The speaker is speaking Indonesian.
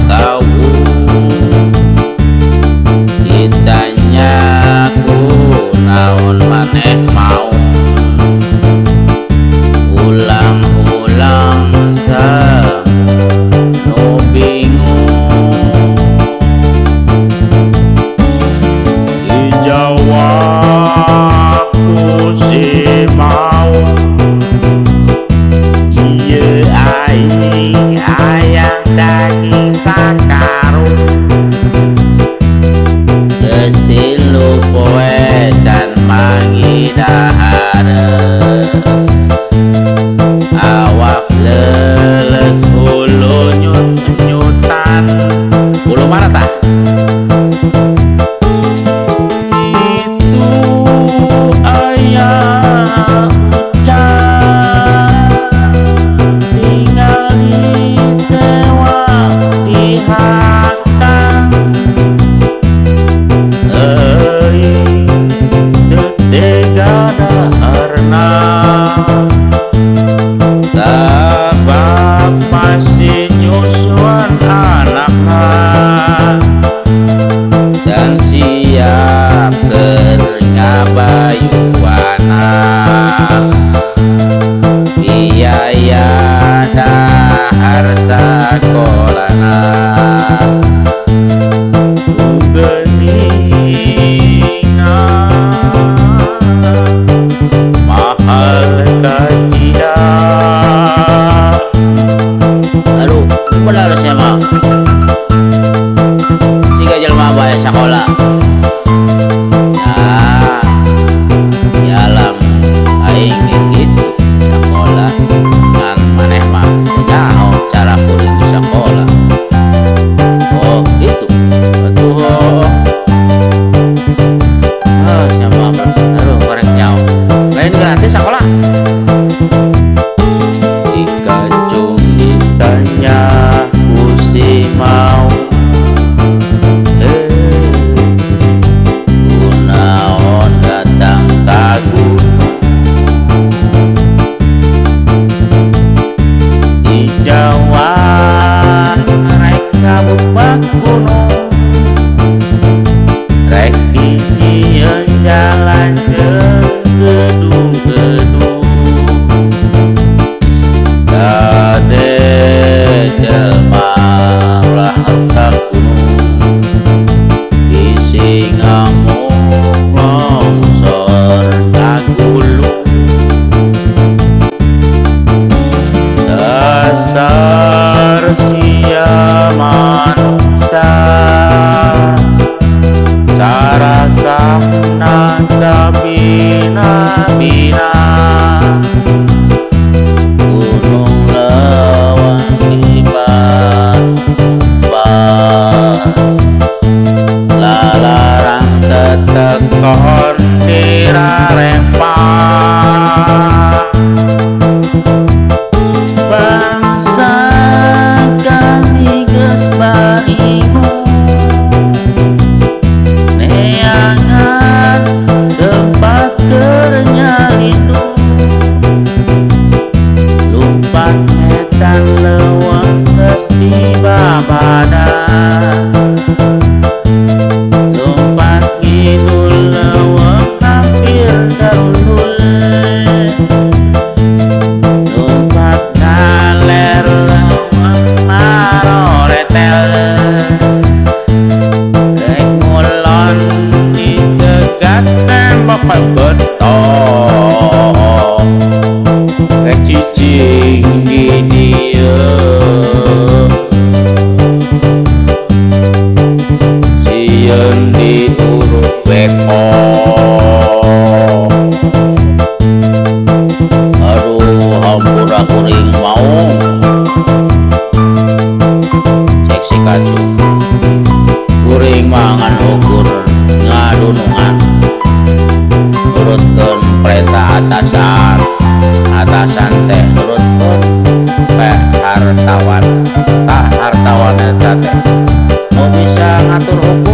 tahu ditanya ku naon maneh mau ulang-ulang nu bingung dijawab ku si mau ieu aing ayang daging sakarung geus tilu poe can mangidahare awak leles ulu nyut-nyutan ulu mana tah itu ayah can tinggal di tewak dihakan tega daharna sabab masih nyusuan anakna can siap keur ngabayuana biaya dahar sakolana mahal kajian aduh benar sih mah si gajal mah bayar sekolah ya alam aing gitu sekolah ngan maneh mah teu cara kuring sekolah oh gitu betul siapa aduh korek nyaw lain gratis sekolah jika cung ditanya ku si mau kunaon datang ka gunung dijawab rek kabupang gunung rek dijieun jalan jeung gedung-gedung kade jelma ulah ka gunung bisi ngamuk longsor kagulung dasar sia manungsa cara kahna kabina-bina gunung leuweung dibat lalarang tetekon dirarempang bangsa kami geus baringung neangan tempat kernyalindung lumpat edan leuweung geus dibabadan lumpat ngidul leuweung hampir darundul lumpat ngaler leuweung maroretel rek ngulon dicegat tembok beton rek cicing di dieu sieun diurut beko aduh hampura kuring maung cek si kacung kuring mangan ukur ngadunungan turutkeun perintah atasan teh turutkeun hartawan tah hartawan eta teh mau bisa ngatur hukum